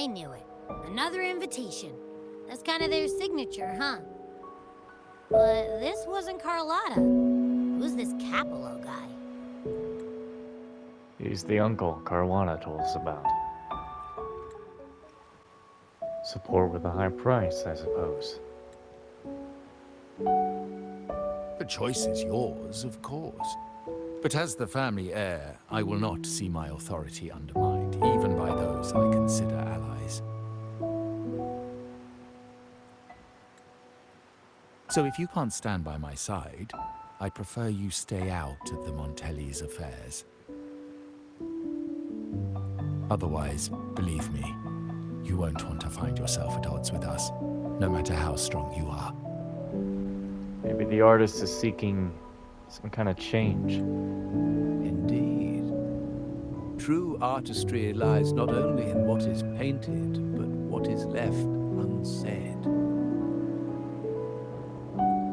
I knew it. Another invitation. That's kind of their signature, huh? But this wasn't Carlotta. Who's this Capello guy? He's the uncle Caruana told us about. Support with a high price, I suppose. The choice is yours, of course. But as the family heir, I will not see my authority undermined, even by those I consider allies. So if you can't stand by my side, I prefer you stay out of the Montelli's affairs. Otherwise, believe me, you won't want to find yourself at odds with us, no matter how strong you are. Maybe the artist is seeking some kind of change. Indeed. True artistry lies not only in what is painted, but what is left unsaid.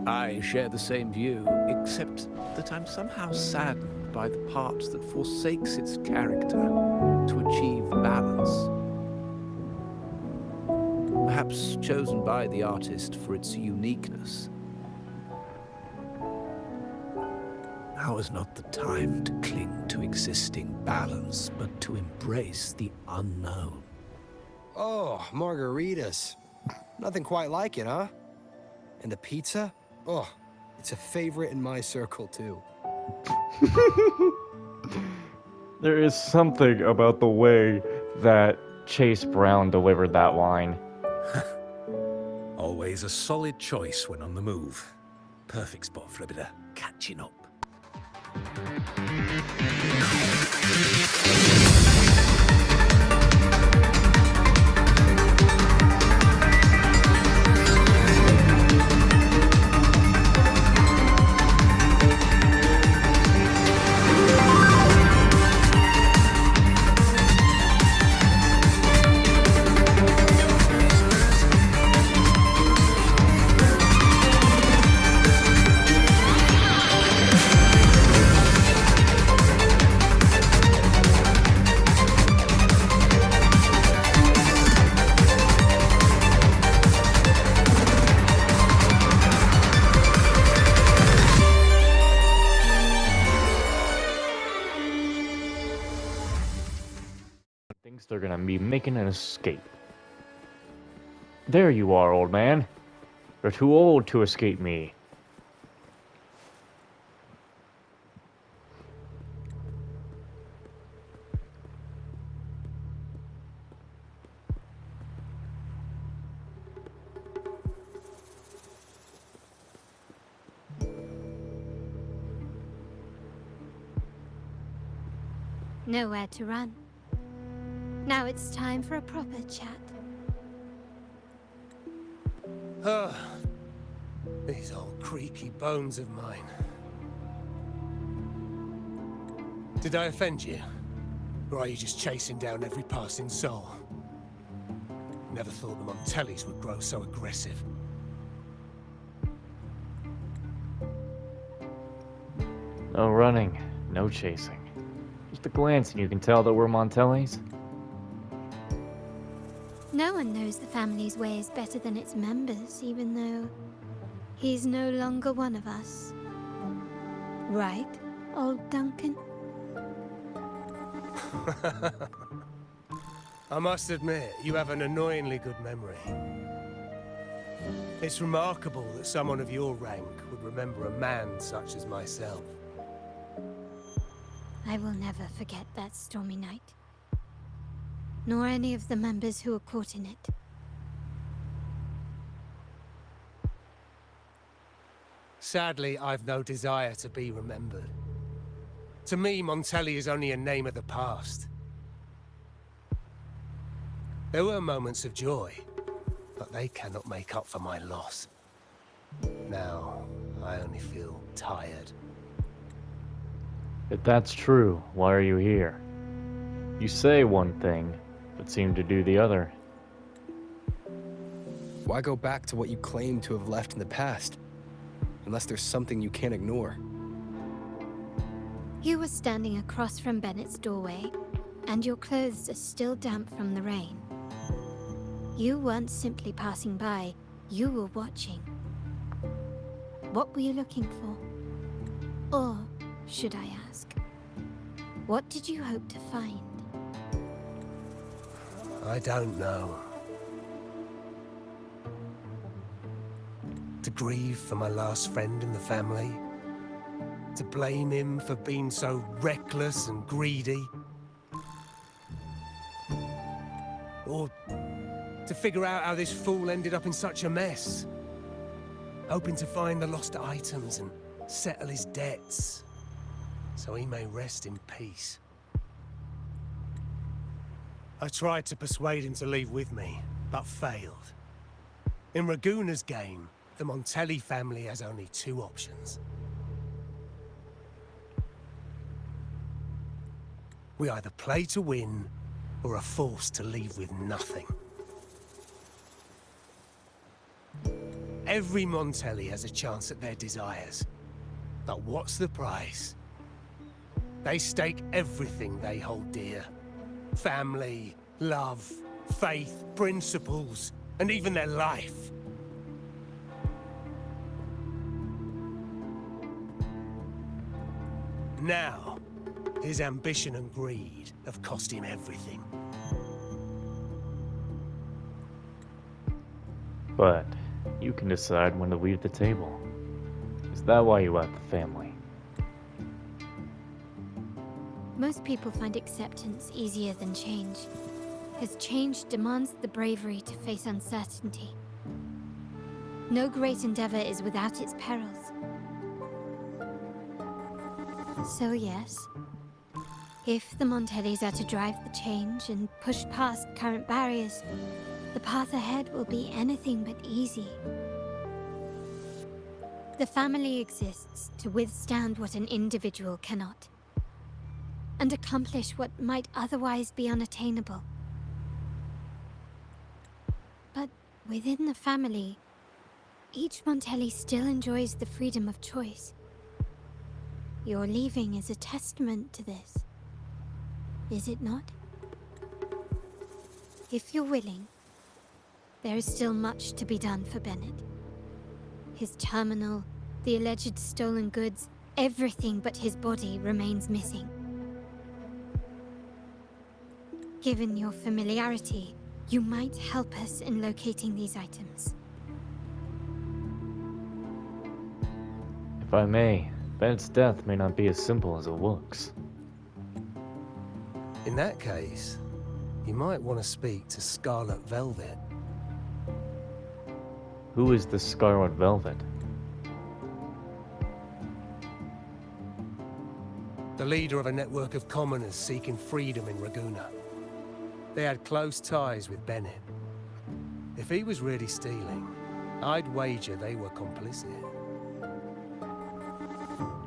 I share the same view, except that I'm somehow saddened by the part that forsakes its character to achieve balance. Perhaps chosen by the artist for its uniqueness. Now is not the time to cling to existing balance, but to embrace the unknown. Oh, margaritas. Nothing quite like it, huh? And the pizza? Oh, it's a favorite in my circle, too. There is something about the way that Chase Brown delivered that line. Always a solid choice when on the move. Perfect spot for a bit of catching up. Thinks they're gonna be making an escape. There you are, old man. You're too old to escape me. Nowhere to run. Now it's time for a proper chat. These old creaky bones of mine. Did I offend you? Or are you just chasing down every passing soul? Never thought the Montellis would grow so aggressive. No running, no chasing. Just a glance and you can tell that we're Montellis. No one knows the family's ways better than its members, even though he's no longer one of us. Right, old Duncan? I must admit, you have an annoyingly good memory. It's remarkable that someone of your rank would remember a man such as myself. I will never forget that stormy night. Nor any of the members who were caught in it. Sadly, I've no desire to be remembered. To me, Montelli is only a name of the past. There were moments of joy, but they cannot make up for my loss. Now, I only feel tired. If that's true, why are you here? You say one thing, but seem to do the other. Why go back to what you claim to have left in the past? Unless there's something you can't ignore. You were standing across from Bennett's doorway, and your clothes are still damp from the rain. You weren't simply passing by, you were watching. What were you looking for? Or, should I ask, what did you hope to find? I don't know. To grieve for my last friend in the family? To blame him for being so reckless and greedy? Or to figure out how this fool ended up in such a mess? Hoping to find the lost items and settle his debts, so he may rest in peace. I tried to persuade him to leave with me, but failed. In Raguna's game, the Montelli family has only two options. We either play to win, or are forced to leave with nothing. Every Montelli has a chance at their desires. But what's the price? They stake everything they hold dear. Family, love, faith, principles, and even their life. Now, his ambition and greed have cost him everything. But you can decide when to leave the table. Is that why you left the family? Most people find acceptance easier than change, because change demands the bravery to face uncertainty. No great endeavor is without its perils. So yes, if the Montellis are to drive the change and push past current barriers, the path ahead will be anything but easy. The family exists to withstand what an individual cannot, and accomplish what might otherwise be unattainable. But within the family, each Montelli still enjoys the freedom of choice. Your leaving is a testament to this, is it not? If you're willing, there is still much to be done for Bennet. His terminal, the alleged stolen goods, everything but his body remains missing. Given your familiarity, you might help us in locating these items. If I may, Bennett's death may not be as simple as it looks. In that case, you might want to speak to Scarlet Velvet. Who is the Scarlet Velvet? The leader of a network of commoners seeking freedom in Raguna. They had close ties with Bennet. If he was really stealing, I'd wager they were complicit.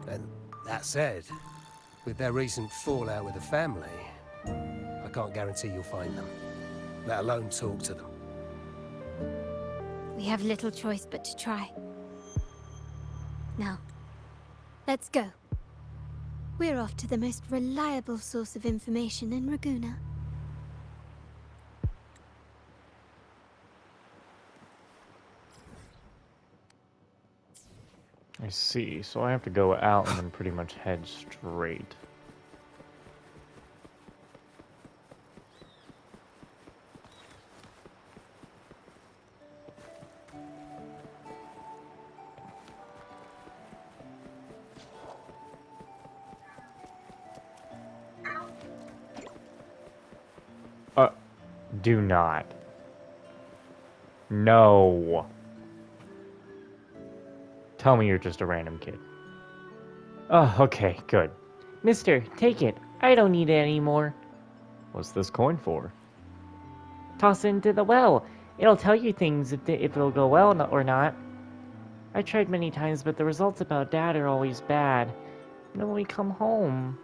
And that said, with their recent fallout with the family, I can't guarantee you'll find them, let alone talk to them. We have little choice but to try. Now, let's go. We're off to the most reliable source of information in Raguna. I see, so I have to go out and then pretty much head straight. Do not. No. Tell me you're just a random kid. Oh, okay, good. Mister, take it. I don't need it anymore. What's this coin for? Toss it into the well. It'll tell you things if it'll go well or not. I tried many times, but the results about Dad are always bad. And when we come home...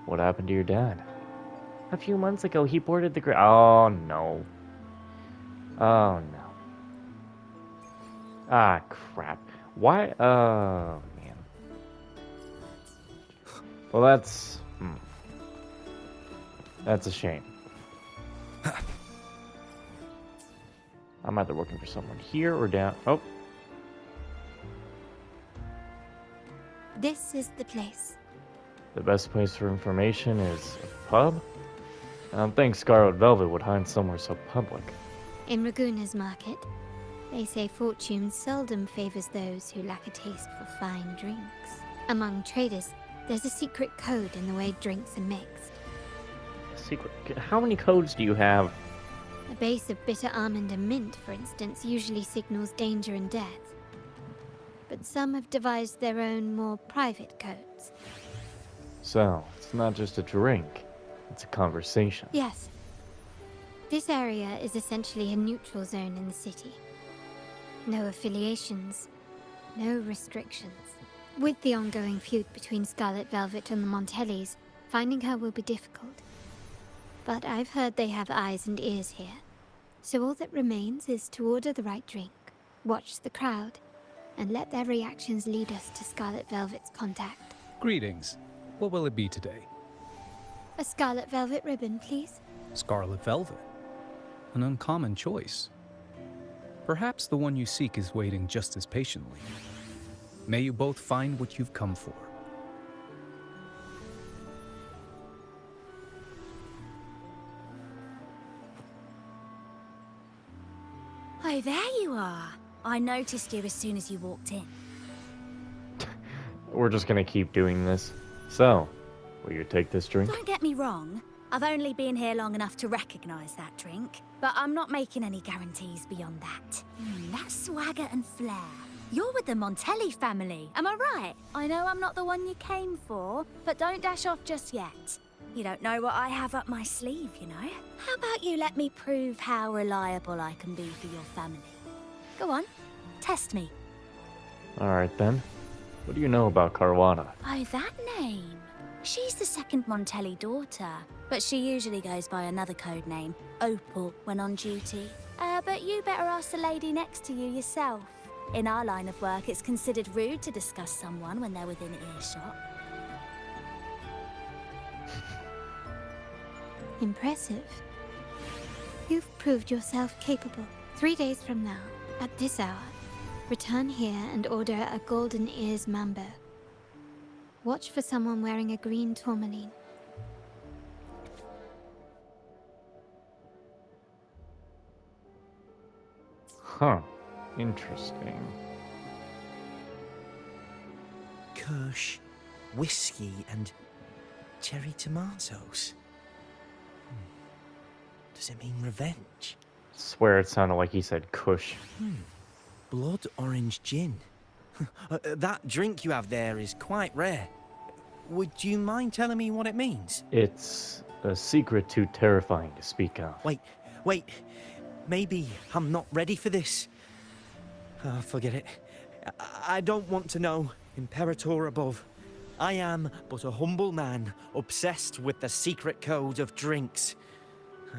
What happened to your dad? A few months ago, he boarded the Oh, no. Oh, no. Ah, crap. Why? Oh, man. Well, that's... That's a shame. I'm either looking for someone here or down. Oh, This is the place. the best place for information is a pub? I don't think Scarlet Velvet would hide somewhere so public. In Raguna's market, they say fortune seldom favors those who lack a taste for fine drinks. Among traders, there's a secret code in the way drinks are mixed. Secret. How many codes do you have? A base of bitter almond and mint, for instance, usually signals danger and death. But some have devised their own, more private codes. So, it's not just a drink, it's a conversation. Yes. This area is essentially a neutral zone in the city. No affiliations, no restrictions. With the ongoing feud between Scarlet Velvet and the Montellis, finding her will be difficult. But I've heard they have eyes and ears here. So all that remains is to order the right drink, watch the crowd, and let their reactions lead us to Scarlet Velvet's contact. Greetings. What will it be today? A Scarlet Velvet ribbon, please. Scarlet Velvet. An uncommon choice. Perhaps the one you seek is waiting just as patiently. May you both find what you've come for. Oh, there you are. I noticed you as soon as you walked in. We're just gonna keep doing this. So, will you take this drink? Don't get me wrong. I've only been here long enough to recognize that drink, but I'm not making any guarantees beyond that. That swagger and flair. You're with the Montelli family, am I right? I know I'm not the one you came for, but don't dash off just yet. You don't know what I have up my sleeve, you know? How about you let me prove how reliable I can be for your family? Go on, test me. Alright then. What do you know about Carlotta? Oh, that name. She's the second Montelli daughter, but she usually goes by another code name, Opal, when on duty. But you better ask the lady next to you yourself. In our line of work, it's considered rude to discuss someone when they're within earshot. Impressive. You've proved yourself capable. 3 days from now, at this hour, return here and order a golden ears mambo. Watch for someone wearing a green tourmaline. Huh. Interesting. Kirsch, whiskey, and cherry tomatoes. Does it mean revenge? Swear it sounded like he said Kush. Blood orange gin. That drink you have there is quite rare. Would you mind telling me what it means? It's a secret too terrifying to speak of. Wait. Maybe I'm not ready for this. Forget it. I don't want to know, Imperator above. I am but a humble man, obsessed with the secret code of drinks.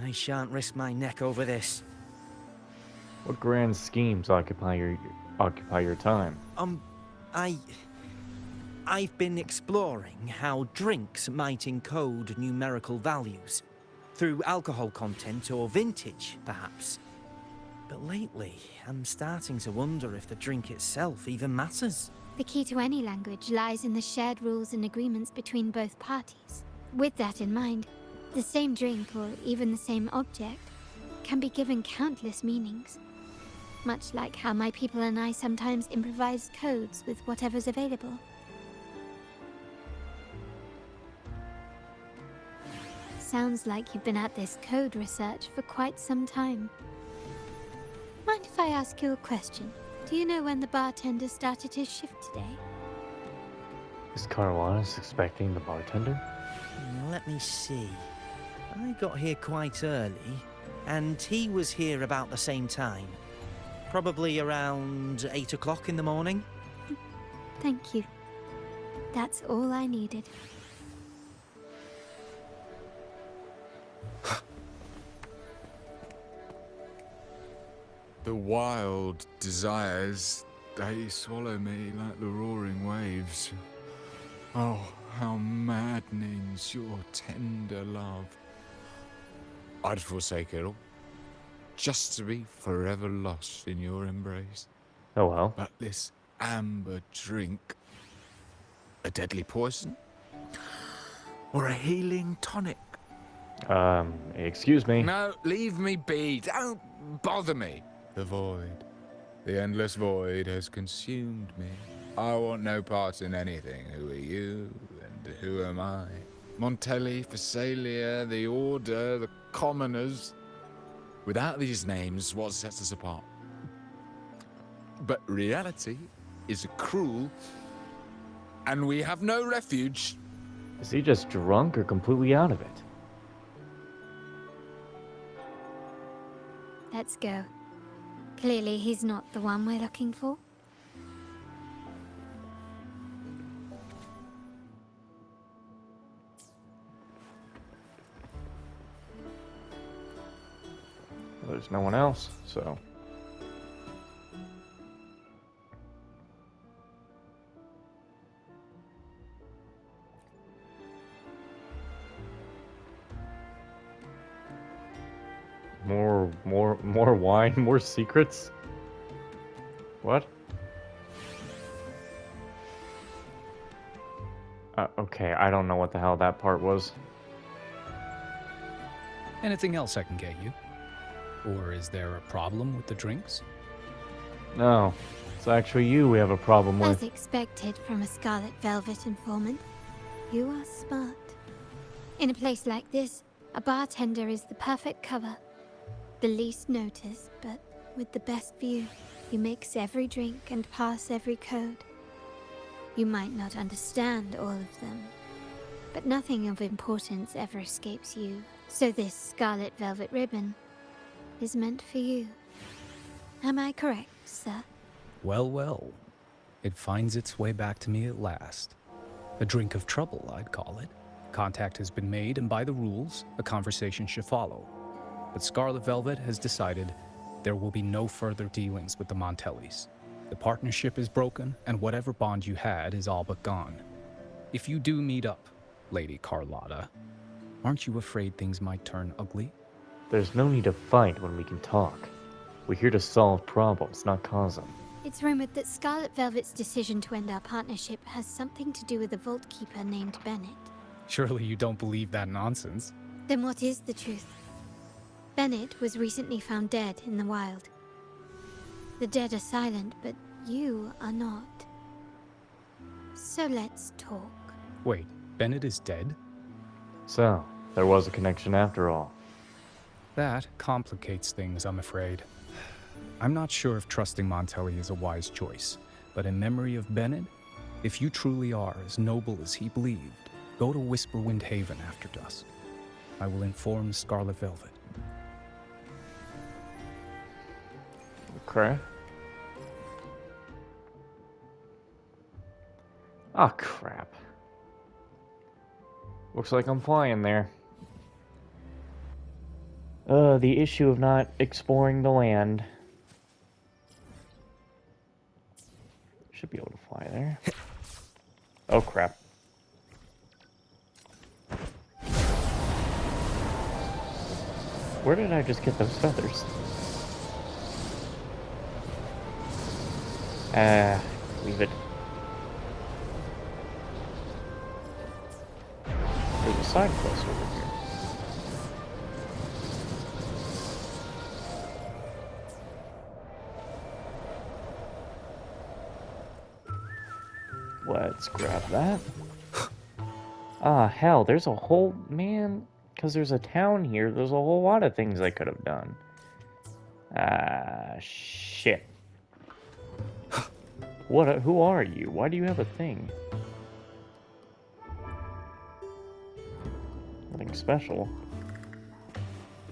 I shan't risk my neck over this. What grand schemes occupy your time? I've been exploring how drinks might encode numerical values. Through alcohol content or vintage, perhaps. But lately, I'm starting to wonder if the drink itself even matters. The key to any language lies in the shared rules and agreements between both parties. With that in mind, the same drink, or even the same object, can be given countless meanings. Much like how my people and I sometimes improvise codes with whatever's available. Sounds like you've been at this code research for quite some time. Mind if I ask you a question? Do you know when the bartender started his shift today? Is Carlotta expecting the bartender? Let me see. I got here quite early, and he was here about the same time. Probably around 8 o'clock in the morning. Thank you. That's all I needed. The wild desires, they swallow me like the roaring waves. Oh, how maddening's your tender love. I'd forsake it all. just to be forever lost in your embrace. Oh well. But this amber drink, a deadly poison? Or a healing tonic? Excuse me. No, leave me be. Don't bother me. The void. The endless void has consumed me. I want no part in anything. Who are you, and who am I? Montelli, Phasalia, the Order, the Commoners. Without these names, what sets us apart? But reality is cruel, and we have no refuge. Is he just drunk or completely out of it? Let's go. Clearly, he's not the one we're looking for. Well, there's no one else, so... More wine, more secrets? What? Okay, I don't know what the hell that part was. Anything else I can get you? Or is there a problem with the drinks? No, it's actually you we have a problem with. As expected from a Scarlet Velvet informant, you are smart. In a place like this, a bartender is the perfect cover. The least noticed, but with the best view. You mix every drink and pass every code. You might not understand all of them, but nothing of importance ever escapes you. So this Scarlet Velvet ribbon is meant for you. Am I correct, sir? Well, well. It finds its way back to me at last. A drink of trouble, I'd call it. Contact has been made, and by the rules, a conversation should follow. But Scarlet Velvet has decided there will be no further dealings with the Montellis. The partnership is broken, and whatever bond you had is all but gone. If you do meet up, Lady Carlotta, aren't you afraid things might turn ugly? There's no need to fight when we can talk. We're here to solve problems, not cause them. It's rumored that Scarlet Velvet's decision to end our partnership has something to do with a Vault Keeper named Bennet. Surely you don't believe that nonsense. Then what is the truth? Bennet was recently found dead in the wild. The dead are silent, but you are not. So let's talk. Wait, Bennet is dead? So, there was a connection after all. That complicates things, I'm afraid. I'm not sure if trusting Montelli is a wise choice, but in memory of Bennet, if you truly are as noble as he believed, go to Whisperwind Haven after dusk. I will inform Scarlet Velvet. Okay. Ah, crap. Looks like I'm flying there. The issue of not exploring the land. Should be able to fly there. Oh, crap. Where did I just get those feathers? Leave it. There's a side quest over here. Let's grab that. Ah, hell, there's a whole... Man, because there's a town here, there's a whole lot of things I could have done. Shit. What? Who are you? Why do you have a thing? Nothing special.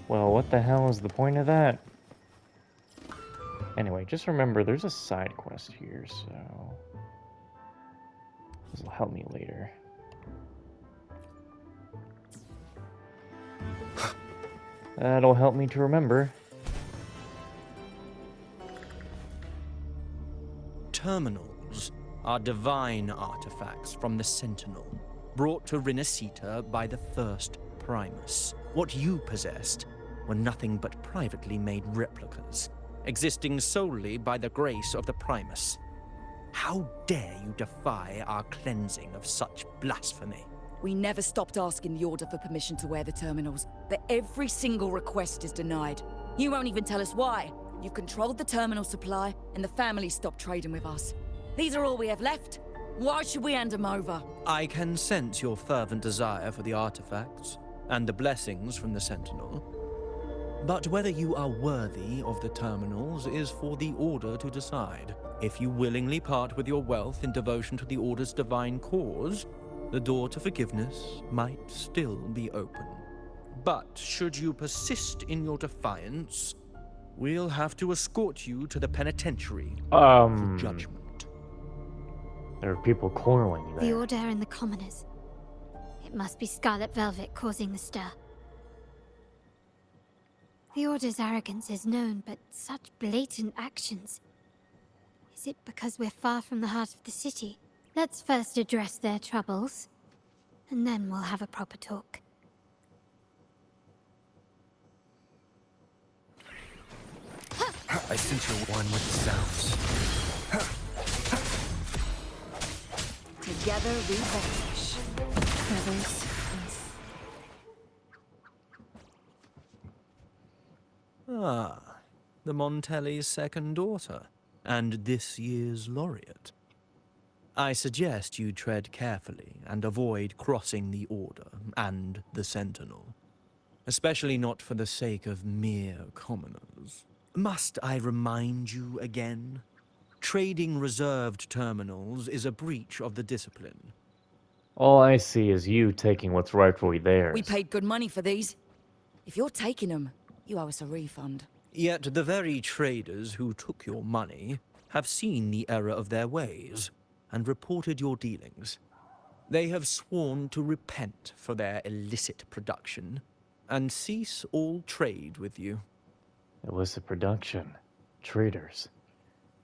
Well, what the hell is the point of that? Anyway, just remember, there's a side quest here, so... This will help me later. That'll help me to remember. Terminals are divine artifacts from the Sentinel, brought to Rinasita by the first Primus. What you possessed were nothing but privately made replicas, existing solely by the grace of the Primus. How dare you defy our cleansing of such blasphemy? We never stopped asking the Order for permission to wear the terminals, but every single request is denied. You won't even tell us why. You've controlled the terminal supply, and the family stopped trading with us. These are all we have left. Why should we hand them over? I can sense your fervent desire for the artifacts and the blessings from the Sentinel. But whether you are worthy of the terminals is for the Order to decide. If you willingly part with your wealth in devotion to the Order's divine cause, the door to forgiveness might still be open. But should you persist in your defiance, we'll have to escort you to the penitentiary for judgment. There are people quarreling there. The Order and the commoners. It must be Scarlet Velvet causing the stir. The Order's arrogance is known, but such blatant actions. Is it because we're far from the heart of the city? Let's first address their troubles, and then we'll have a proper talk. I sense you're one with the sounds. Together we vanish. Brothers. Ah, the Montelli's second daughter, and this year's laureate. I suggest you tread carefully and avoid crossing the Order and the Sentinel. Especially not for the sake of mere commoners. Must I remind you again? Trading reserved terminals is a breach of the discipline. All I see is you taking what's rightfully theirs. We paid good money for these. If you're taking them, you owe us a refund. Yet the very traders who took your money have seen the error of their ways and reported your dealings. They have sworn to repent for their illicit production and cease all trade with you. Illicit production. Traders.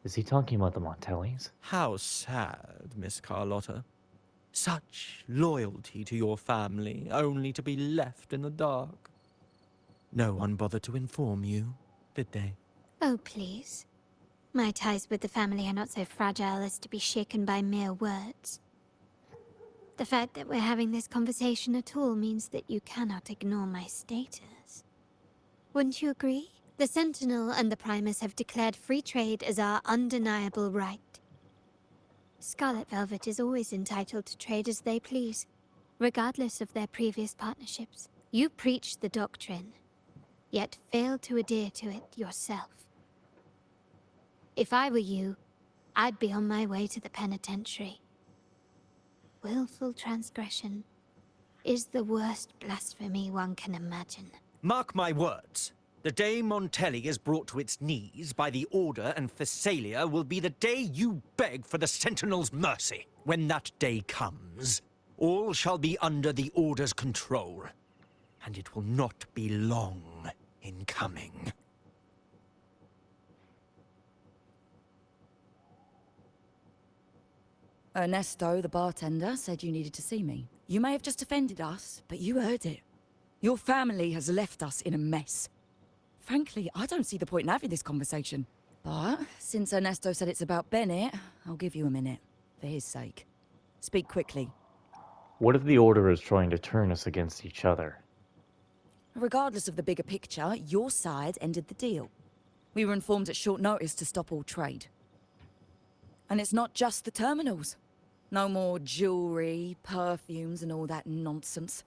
Is he talking about the Montellis? How sad, Miss Carlotta. Such loyalty to your family, only to be left in the dark. No one bothered to inform you, did they? Oh, please. My ties with the family are not so fragile as to be shaken by mere words. The fact that we're having this conversation at all means that you cannot ignore my status. Wouldn't you agree? The Sentinel and the Primus have declared free trade as our undeniable right. Scarlet Velvet is always entitled to trade as they please, regardless of their previous partnerships. You preach the doctrine, yet fail to adhere to it yourself. If I were you, I'd be on my way to the penitentiary. Willful transgression is the worst blasphemy one can imagine. Mark my words. The day Montelli is brought to its knees by the Order and Phasalia will be the day you beg for the Sentinel's mercy. When that day comes, all shall be under the Order's control, and it will not be long in coming. Ernesto, the bartender, said you needed to see me. You may have just offended us, but you heard it. Your family has left us in a mess. Frankly, I don't see the point in having this conversation. But since Ernesto said it's about Bennet, I'll give you a minute, for his sake. Speak quickly. What if the Order is trying to turn us against each other? Regardless of the bigger picture, your side ended the deal. We were informed at short notice to stop all trade. And it's not just the terminals. No more jewelry, perfumes, and all that nonsense.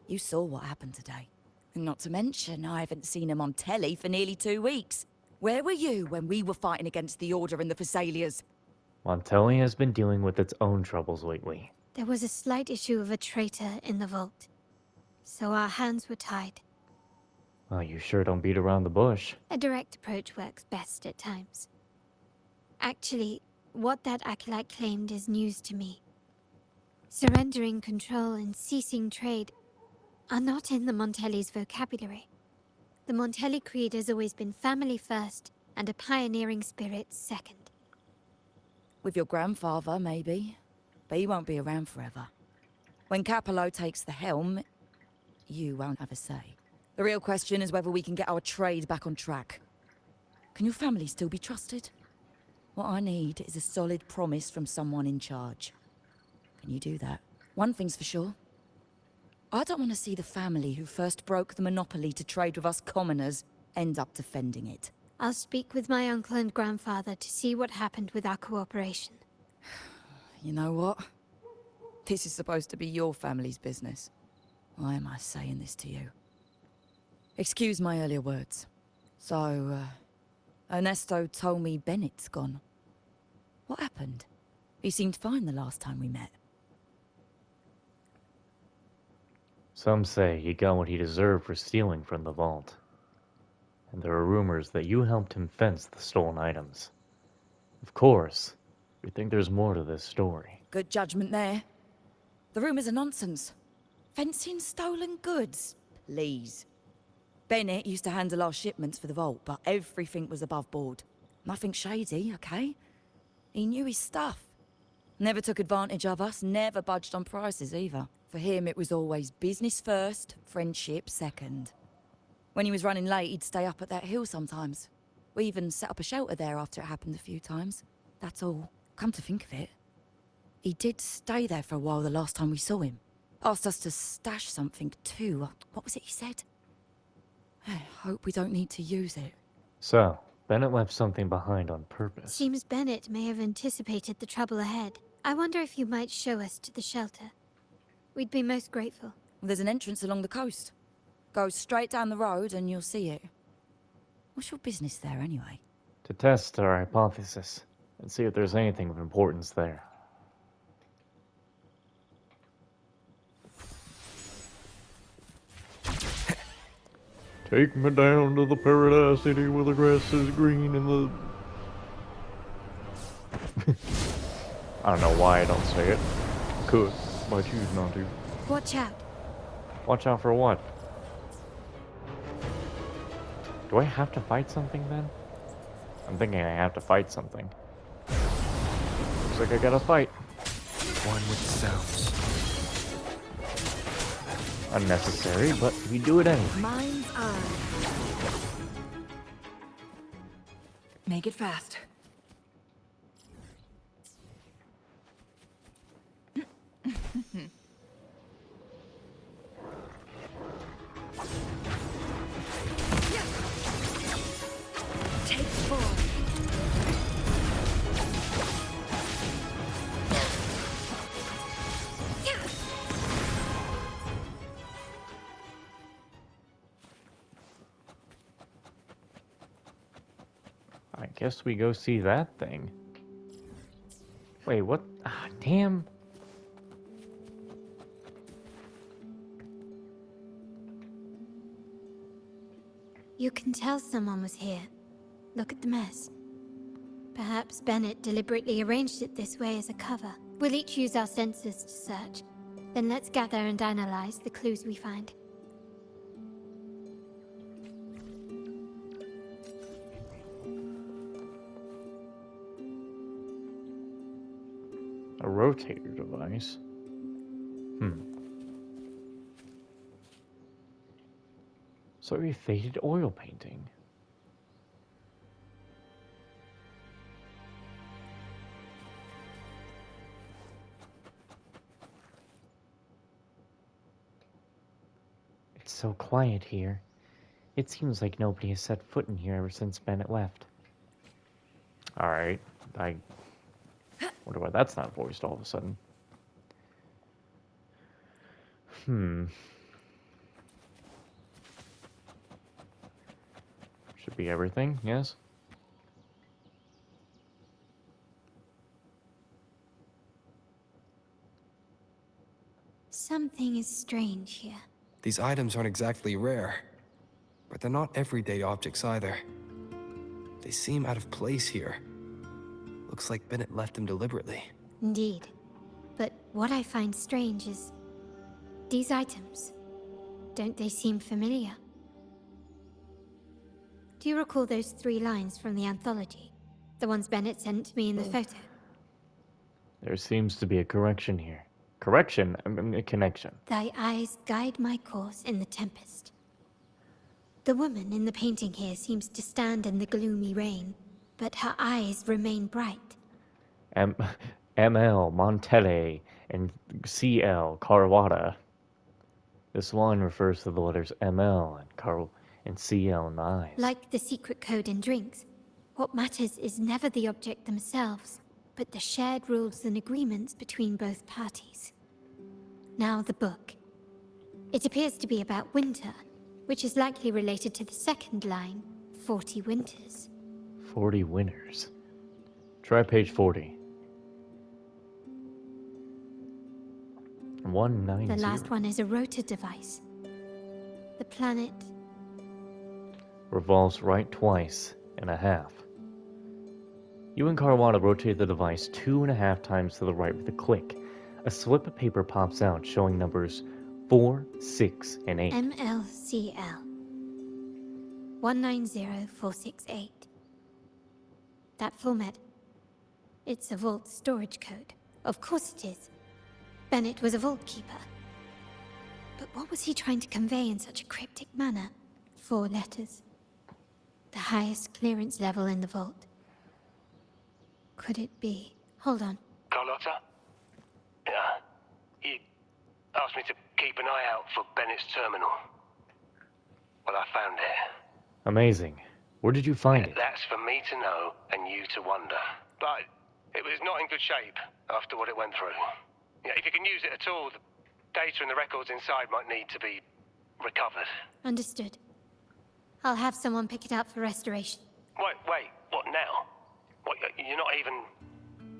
You saw what happened today. And not to mention, I haven't seen him on telly for nearly 2 weeks. Where were you when we were fighting against the Order and the Phasalias? Montelli has been dealing with its own troubles lately. There was a slight issue of a traitor in the vault, so our hands were tied. Well, you sure don't beat around the bush. A direct approach works best at times. Actually, what that acolyte claimed is news to me. Surrendering control and ceasing trade are not in the Montelli's vocabulary. The Montelli creed has always been family first and a pioneering spirit second. With your grandfather, maybe. But he won't be around forever. When Capello takes the helm, you won't have a say. The real question is whether we can get our trade back on track. Can your family still be trusted? What I need is a solid promise from someone in charge. Can you do that? One thing's for sure. I don't want to see the family who first broke the monopoly to trade with us commoners end up defending it. I'll speak with my uncle and grandfather to see what happened with our cooperation. You know what? This is supposed to be your family's business. Why am I saying this to you? Excuse my earlier words. So, Ernesto told me Bennett's gone. What happened? He seemed fine the last time we met. Some say he got what he deserved for stealing from the vault. And there are rumors that you helped him fence the stolen items. Of course, we think there's more to this story. Good judgment there. The rumors are nonsense. Fencing stolen goods? Please. Bennett used to handle our shipments for the vault, but everything was above board. Nothing shady, okay? He knew his stuff. Never took advantage of us, never budged on prices either. For him, it was always business first, friendship second. When he was running late, he'd stay up at that hill sometimes. We even set up a shelter there after it happened a few times. That's all. Come to think of it, he did stay there for a while the last time we saw him. Asked us to stash something too. What was it he said? I hope we don't need to use it. So, Bennett left something behind on purpose. Seems Bennet may have anticipated the trouble ahead. I wonder if you might show us to the shelter. We'd be most grateful. There's an entrance along the coast. Go straight down the road and you'll see it. What's your business there anyway? To test our hypothesis and see if there's anything of importance there. Take me down to the paradise city where the grass is green and the... I don't know why I don't say it. Could, but I choose not to. Watch out. Watch out for what? Do I have to fight something then? I'm thinking I have to fight something. Looks like I gotta fight. One with sounds. Unnecessary, but we do it anyway. Mind's eye. Make it fast. Take four. I guess we go see that thing. Wait, what? Ah, damn. You can tell someone was here. Look at the mess. Perhaps Bennet deliberately arranged it this way as a cover. We'll each use our senses to search. Then let's gather and analyze the clues we find. A rotator device. So a faded oil painting. It's so quiet here. It seems like nobody has set foot in here ever since Bennett left. Alright, I wonder why that's not voiced all of a sudden. Should be everything, yes? Something is strange here. These items aren't exactly rare, but they're not everyday objects either. They seem out of place here. Looks like Bennett left them deliberately. Indeed. But what I find strange is... these items. Don't they seem familiar? Do you recall those 3 lines from the anthology? The ones Bennett sent me in the photo? There seems to be a correction here. Correction? I mean, a connection. Thy eyes guide my course in the tempest. The woman in the painting here seems to stand in the gloomy rain, but her eyes remain bright. ML Montele and CL Carlotta. This line refers to the letters ML and CL in the eyes. Like the secret code in drinks, what matters is never the object themselves, but the shared rules and agreements between both parties. Now the book. It appears to be about winter, which is likely related to the second line, 40 winters. 40 winters. Try page 40. 190. The last one is a rotor device. The planet revolves right twice and a half. You and Carlotta rotate the device 2.5 times to the right with a click. A slip of paper pops out showing numbers 4, 6, and 8. MLCL 190468. That format. It's a vault storage code. Of course it is. Bennet was a vault keeper. But what was he trying to convey in such a cryptic manner? 4 letters. The highest clearance level in the vault. Could it be? Hold on. Carlotta? Yeah. You asked me to keep an eye out for Bennett's terminal. Well, I found it. Amazing. Where did you find it? That's for me to know and you to wonder. But it was not in good shape after what it went through. Yeah, if you can use it at all, the data and the records inside might need to be recovered. Understood. I'll have someone pick it up for restoration. Wait, what now? What, you're not even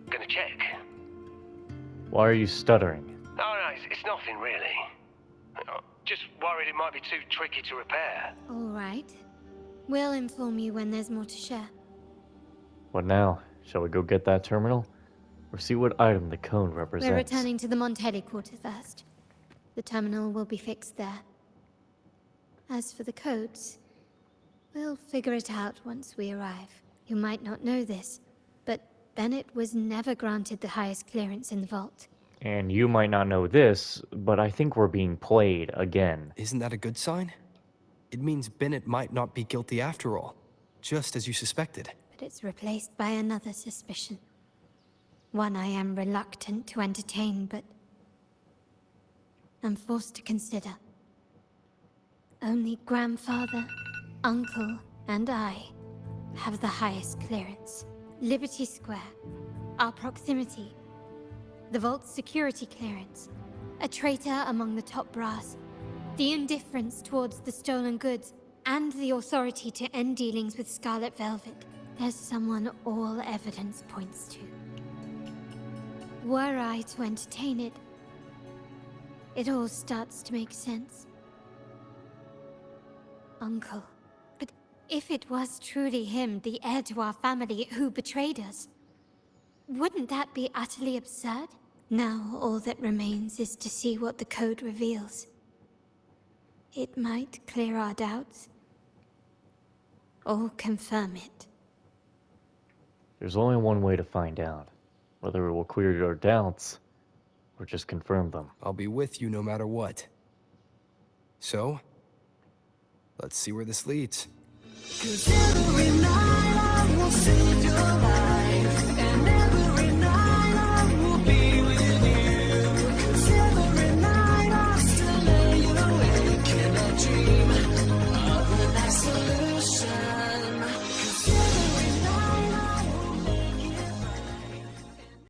gonna check? Why are you stuttering? No, it's nothing really. Just worried it might be too tricky to repair. All right. We'll inform you when there's more to share. What now? Shall we go get that terminal? Or see what item the code represents? We're returning to the Montelli quarter first. The terminal will be fixed there. As for the codes, we'll figure it out once we arrive. You might not know this, but Bennet was never granted the highest clearance in the vault. And you might not know this, but I think we're being played again. Isn't that a good sign? It means Bennet might not be guilty after all, just as you suspected. But it's replaced by another suspicion. One I am reluctant to entertain, but I'm forced to consider. Only grandfather, uncle, and I have the highest clearance. Liberty Square, our proximity, the vault's security clearance, a traitor among the top brass, the indifference towards the stolen goods, and the authority to end dealings with Scarlet Velvet. There's someone all evidence points to. Were I to entertain it, it all starts to make sense. Uncle. But if it was truly him, the heir to our family, who betrayed us, wouldn't that be utterly absurd? Now all that remains is to see what the code reveals. It might clear our doubts, or confirm it. There's only one way to find out. Whether it will clear our doubts, or just confirm them. I'll be with you no matter what. So, let's see where this leads. 'Cause every night I will sing your life.